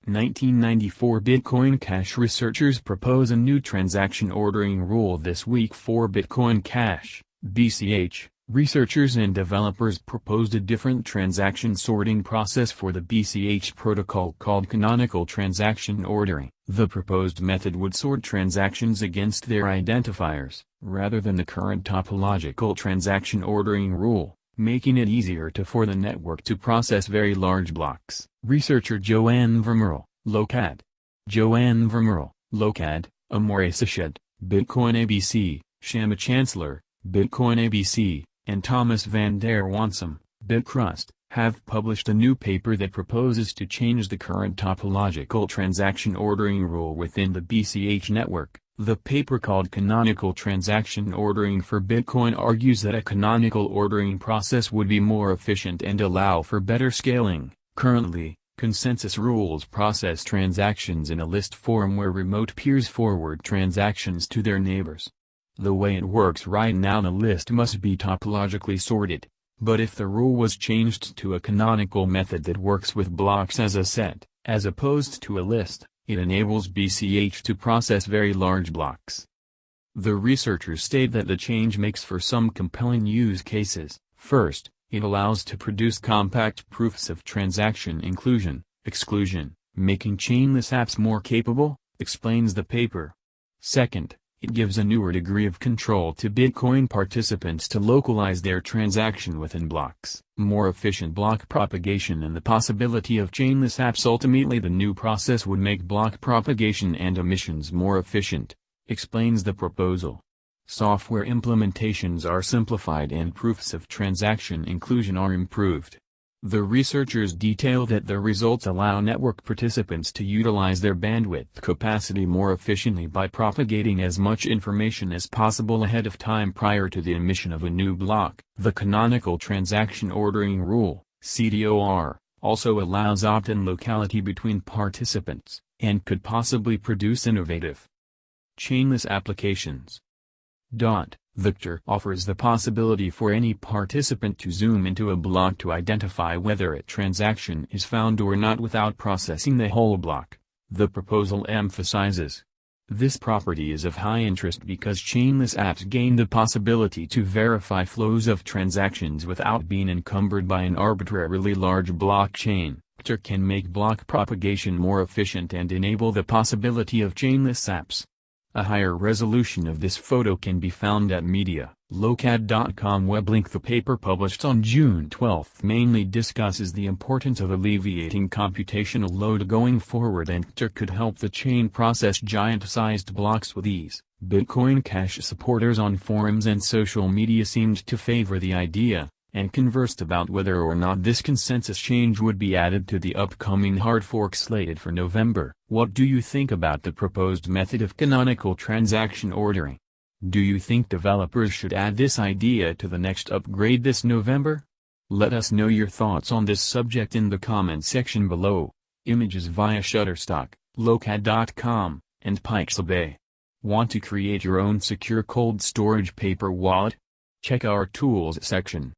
1994 Bitcoin Cash researchers propose a new transaction ordering rule this week for Bitcoin Cash, BCH. Researchers and developers proposed a different transaction sorting process for the BCH protocol called canonical transaction ordering. The proposed method would sort transactions against their identifiers, rather than the current topological transaction ordering rule, making it easier for the network to process very large blocks. Researcher Joanne Vermeerle, LOCAD. Joanne Vermeerle, LOCAD, Amore Sachet, Bitcoin ABC, Shama Chancellor, Bitcoin ABC, and Thomas van der Wansum, Bitcrust, have published a new paper that proposes to change the current topological transaction ordering rule within the BCH network. The paper, called Canonical Transaction Ordering for Bitcoin, argues that a canonical ordering process would be more efficient and allow for better scaling. Currently, consensus rules process transactions in a list form where remote peers forward transactions to their neighbors. The way it works right now, the list must be topologically sorted, but if the rule was changed to a canonical method that works with blocks as a set, as opposed to a list, it enables BCH to process very large blocks. The researchers state that the change makes for some compelling use cases. First, it allows to produce compact proofs of transaction inclusion, exclusion, making chainless apps more capable, explains the paper. Second, it gives a newer degree of control to Bitcoin participants to localize their transaction within blocks. More efficient block propagation and the possibility of chainless apps. Ultimately, the new process would make block propagation and emissions more efficient, explains the proposal. Software implementations are simplified and proofs of transaction inclusion are improved. The researchers detail that the results allow network participants to utilize their bandwidth capacity more efficiently by propagating as much information as possible ahead of time prior to the emission of a new block. The Canonical Transaction Ordering Rule, CTOR, also allows opt-in locality between participants, and could possibly produce innovative chainless applications. Victor offers the possibility for any participant to zoom into a block to identify whether a transaction is found or not without processing the whole block, the proposal emphasizes. This property is of high interest because chainless apps gain the possibility to verify flows of transactions without being encumbered by an arbitrarily large blockchain. Victor can make block propagation more efficient and enable the possibility of chainless apps. A higher resolution of this photo can be found at media.locad.com web link. The paper, published on June 12, mainly discusses the importance of alleviating computational load going forward, and could help the chain process giant-sized blocks with ease. Bitcoin Cash supporters on forums and social media seemed to favor the idea, and conversed about whether or not this consensus change would be added to the upcoming hard fork slated for November. What do you think about the proposed method of canonical transaction ordering? Do you think developers should add this idea to the next upgrade this November? Let us know your thoughts on this subject in the comment section below. Images via Shutterstock, locad.com, and Pixabay. Want to create your own secure cold storage paper wallet? Check our tools section.